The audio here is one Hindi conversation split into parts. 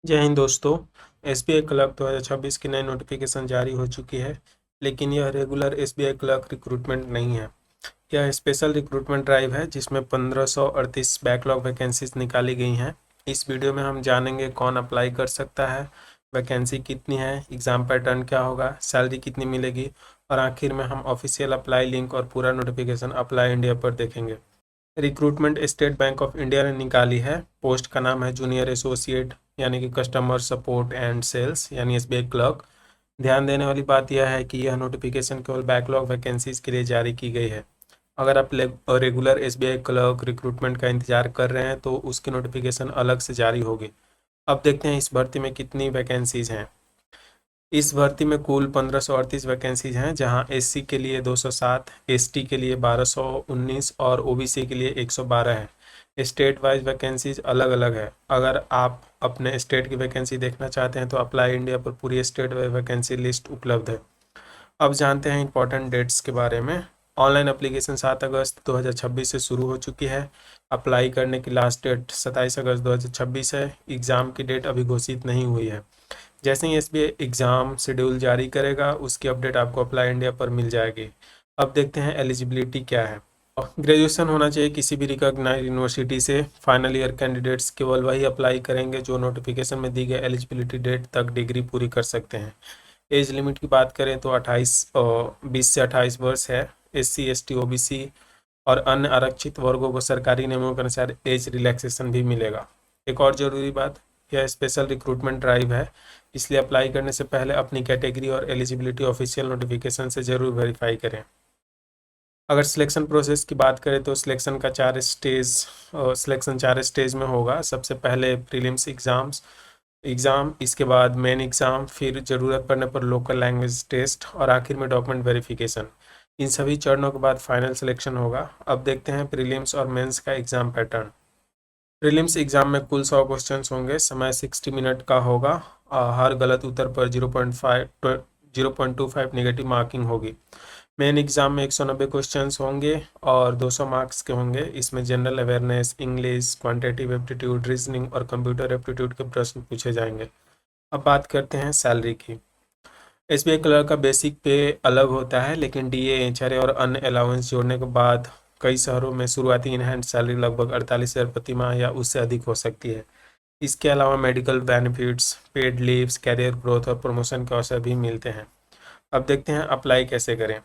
जय हिंद दोस्तों। एसबीआई क्लर्क 2026 की नई नोटिफिकेशन जारी हो चुकी है, लेकिन यह रेगुलर एसबीआई क्लर्क रिक्रूटमेंट नहीं है। यह स्पेशल रिक्रूटमेंट ड्राइव है जिसमें 1538 बैकलॉग वैकेंसीज निकाली गई हैं। इस वीडियो में हम जानेंगे कौन अप्लाई कर सकता है, वैकेंसी कितनी है, एग्ज़ाम पैटर्न क्या होगा, सैलरी कितनी मिलेगी और आखिर में हम ऑफिशियल अप्लाई लिंक और पूरा नोटिफिकेशन अप्लाई इंडिया पर देखेंगे। Recruitment state bank of India ने निकाली है। पोस्ट का नाम है जूनियर एसोसिएट यानी कि कस्टमर सपोर्ट एंड सेल्स यानी एसबीआई क्लर्क। ध्यान देने वाली बात यह है कि यह नोटिफिकेशन केवल बैकलॉग वैकेंसीज के लिए जारी की गई है। अगर आप रेगुलर एसबीआई क्लर्क रिक्रूटमेंट का इंतजार कर रहे हैं तो उसकी नोटिफिकेशन अलग से जारी होगी। अब देखते हैं इस भर्ती में कितनी वैकेंसीज हैं। इस भर्ती में कुल 1538 वैकेंसीज हैं, जहां एससी के लिए 207, एसटी के लिए 1219 और ओबीसी के लिए 112 है। स्टेट वाइज वैकेंसीज अलग अलग है। अगर आप अपने स्टेट की वैकेंसी देखना चाहते हैं तो अप्लाई इंडिया पर पूरी स्टेट वाइज वैकेंसी लिस्ट उपलब्ध है। अब जानते हैं इंपॉर्टेंट डेट्स के बारे में। ऑनलाइन एप्लीकेशन 7 अगस्त 2026 से शुरू हो चुकी है। अप्लाई करने की लास्ट डेट 27 अगस्त 2026 है। एग्ज़ाम की डेट अभी घोषित नहीं हुई है। जैसे ही एसबीआई एग्ज़ाम शेड्यूल जारी करेगा उसकी अपडेट आपको अप्लाई इंडिया पर मिल जाएगी। अब देखते हैं एलिजिबिलिटी क्या है। ग्रेजुएशन होना चाहिए किसी भी रिकॉग्नाइज्ड यूनिवर्सिटी से। फाइनल ईयर कैंडिडेट्स केवल वही अप्लाई करेंगे जो नोटिफिकेशन में दी गई एलिजिबिलिटी डेट तक डिग्री पूरी कर सकते हैं। एज लिमिट की बात करें तो 20 से 28 वर्ष है। एससी एसटी ओबीसी और अन्य आरक्षित वर्गों को सरकारी नियमों के अनुसार एज रिलैक्सेशन भी मिलेगा। एक और ज़रूरी बात, यह स्पेशल रिक्रूटमेंट ड्राइव है, इसलिए अप्लाई करने से पहले अपनी कैटेगरी और एलिजिबिलिटी ऑफिशियल नोटिफिकेशन से ज़रूर वेरीफाई करें। अगर सिलेक्शन प्रोसेस की बात करें तो सिलेक्शन 4 स्टेज में होगा। सबसे पहले प्रीलिम्स एग्ज़ाम, इसके बाद मेन एग्ज़ाम, फिर ज़रूरत पड़ने पर लोकल लैंग्वेज टेस्ट और आखिर में डॉक्यूमेंट वेरिफिकेशन। इन सभी चरणों के बाद फाइनल सिलेक्शन होगा। अब देखते हैं प्रीलिम्स और मेंस का एग्ज़ाम पैटर्न। प्रीलिम्स एग्ज़ाम में कुल 100 क्वेश्चंस होंगे। समय 60 मिनट का होगा। हर गलत उत्तर पर 0.25 नेगेटिव मार्किंग होगी। मेन एग्ज़ाम में 190 क्वेश्चंस होंगे और 200 मार्क्स के होंगे। इसमें general awareness, English, quantitative aptitude, reasoning और कंप्यूटर एप्टीट्यूड के प्रश्न पूछे जाएंगे। अब बात करते हैं सैलरी की। एसबीआई क्लर्क का बेसिक पे अलग होता है, लेकिन डीए, एचआरए और अन्य अलाउंस जोड़ने के बाद कई शहरों में शुरुआती इनहैंड सैलरी लगभग 48,000 प्रति माह या उससे अधिक हो सकती है। इसके अलावा medical benefits, paid leaves, career growth और प्रमोशन के अवसर भी मिलते हैं। अब देखते हैं अप्लाई कैसे करें।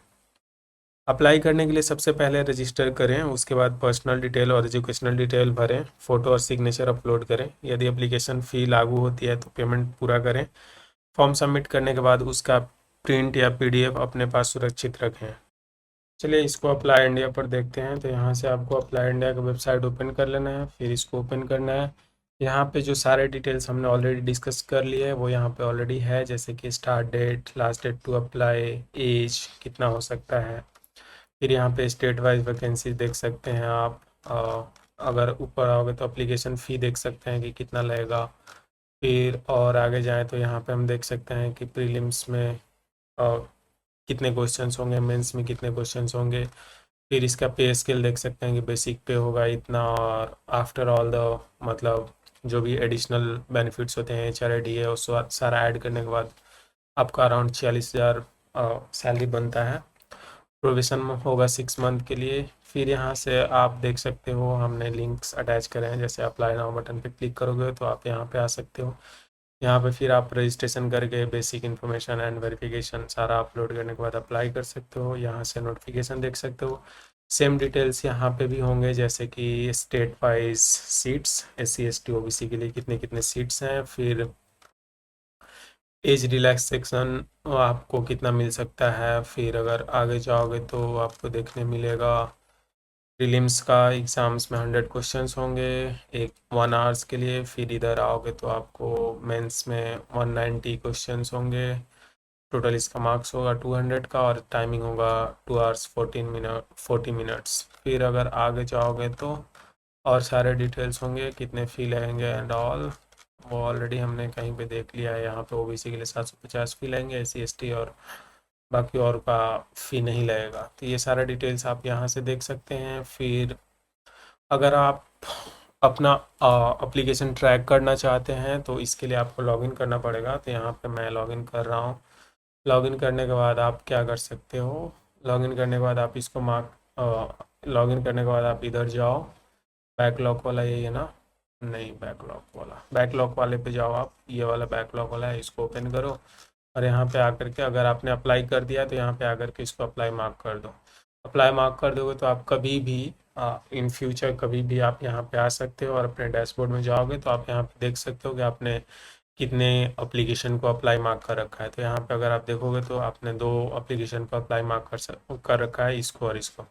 अप्लाई करने के लिए सबसे पहले रजिस्टर करें, उसके बाद पर्सनल डिटेल और एजुकेशनल डिटेल भरें, फ़ोटो और सिग्नेचर अपलोड करें। यदि एप्लीकेशन फ़ी लागू होती है तो पेमेंट पूरा करें। फॉर्म सबमिट करने के बाद उसका प्रिंट या पीडीएफ अपने पास सुरक्षित रखें। चलिए इसको अप्लाई इंडिया पर देखते हैं। तो यहाँ से आपको अप्लाई इंडिया का वेबसाइट ओपन कर लेना है, फिर इसको ओपन करना है। यहाँ पे जो सारे डिटेल्स हमने ऑलरेडी डिस्कस कर लिए है वो यहाँ पे ऑलरेडी है, जैसे कि start date, last date to apply, age कितना हो सकता है। फिर यहाँ पे स्टेट वाइज वैकेंसी देख सकते हैं आप। अगर ऊपर आओगे तो एप्लीकेशन फ़ी देख सकते हैं कि कितना लगेगा। फिर और आगे जाएँ तो यहाँ पे हम देख सकते हैं कि प्रीलिम्स में कितने क्वेश्चंस होंगे, मेंस में कितने क्वेश्चंस होंगे। फिर इसका पे स्केल देख सकते हैं कि बेसिक पे होगा इतना, और आफ्टर ऑल द मतलब जो भी एडिशनल बेनिफिट्स होते हैं, एचआरडी है, उस सारा ऐड करने के बाद आपका अराउंड 46,000 सैलरी बनता है। प्रोविज़न होगा 6 मंथ के लिए। फिर यहाँ से आप देख सकते हो हमने लिंक्स अटैच करे हैं, जैसे अप्लाई नाउ बटन पे क्लिक करोगे तो आप यहाँ पे आ सकते हो। यहाँ पे फिर आप रजिस्ट्रेशन करके बेसिक इन्फॉर्मेशन एंड वेरिफिकेशन सारा अपलोड करने के बाद अप्लाई कर सकते हो। यहाँ से नोटिफिकेशन देख सकते हो। सेम डिटेल्स यहाँ पे भी होंगे, जैसे कि state wise seats, SC ST OBC के लिए कितने कितने सीट्स हैं, फिर एज रिलैक्सेशन आपको कितना मिल सकता है। फिर अगर आगे जाओगे तो आपको देखने मिलेगा प्रीलिम्स का एग्ज़ाम्स में 100 क्वेश्चंस होंगे एक 1 आवर्स के लिए। फिर इधर आओगे तो आपको मेंस में 190 क्वेश्चंस होंगे। टोटल इसका मार्क्स होगा 200 का और टाइमिंग होगा 2 आवर्स 40 मिनट्स। फिर अगर आगे जाओगे तो और सारे डिटेल्स होंगे, कितने फ़ी लगेंगे एंड ऑल, वो ऑलरेडी हमने कहीं पे देख लिया है। यहाँ पे ओबीसी के लिए 750 फ़ी लेंगे, एससी एसटी और बाकी और का फ़ी नहीं लगेगा। तो ये सारा डिटेल्स आप यहाँ से देख सकते हैं। फिर अगर आप अपना एप्लीकेशन ट्रैक करना चाहते हैं तो इसके लिए आपको लॉगिन करना पड़ेगा। तो यहाँ पे मैं लॉगिन कर रहा हूँ। लॉगिन करने के बाद आप क्या कर सकते हो, लॉगिन करने के बाद आप इसको लॉगिन करने के बाद आप इधर जाओ, बैकलॉग वाला यही है ना, नहीं बैकलॉग वाले पे जाओ आप, ये वाला बैकलॉग वाला है, इसको ओपन करो और यहाँ पे आकर के अगर आपने अप्लाई कर दिया तो यहाँ पे आकर के इसको अप्लाई मार्क कर दो। अप्लाई मार्क कर दोगे तो आप कभी भी इन फ्यूचर कभी भी आप यहाँ पे आ सकते हो और अपने डैशबोर्ड में जाओगे तो आप यहाँ पे देख सकते हो कि आपने कितने एप्लीकेशन को अप्लाई मार्क कर रखा है। तो यहाँ पे अगर आप देखोगे तो आपने 2 एप्लीकेशन को अप्लाई मार्क कर रखा है, इसको और इसको।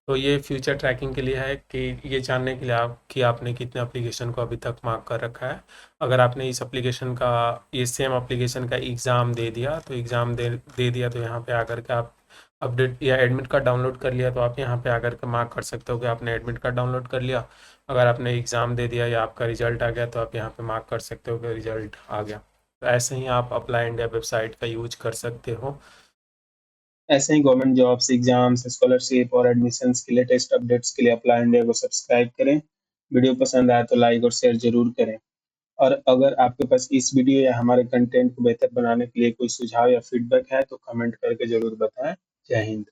तो ये फ्यूचर ट्रैकिंग के लिए है कि ये जानने के लिए आप कि आपने कितने एप्लीकेशन को अभी तक मार्क कर रखा है। अगर आपने इस एप्लीकेशन का, ये सेम एप्लीकेशन का एग्ज़ाम दे दिया तो एग्ज़ाम दे दिया तो यहाँ पे आकर के आप अपडेट या एडमिट कार्ड डाउनलोड कर लिया तो आप यहाँ पे आकर के मार्क कर सकते हो कि आपने एडमिट कार्ड डाउनलोड कर लिया। अगर आपने एग्ज़ाम दे दिया या आपका रिजल्ट आ गया तो आप यहाँ पे मार्क कर सकते हो कि रिजल्ट आ गया। तो ऐसे ही आप अप्लाई इंडिया वेबसाइट का यूज कर सकते हो। ऐसे ही गवर्नमेंट जॉब्स, एग्जाम्स, स्कॉलरशिप और एडमिशन्स के लेटेस्ट अपडेट्स के लिए अप्लाई इंडिया को सब्सक्राइब करें। वीडियो पसंद आए तो लाइक और शेयर जरूर करें। और अगर आपके पास इस वीडियो या हमारे कंटेंट को बेहतर बनाने के लिए कोई सुझाव या फीडबैक है तो कमेंट करके जरूर बताएं। जय हिंद।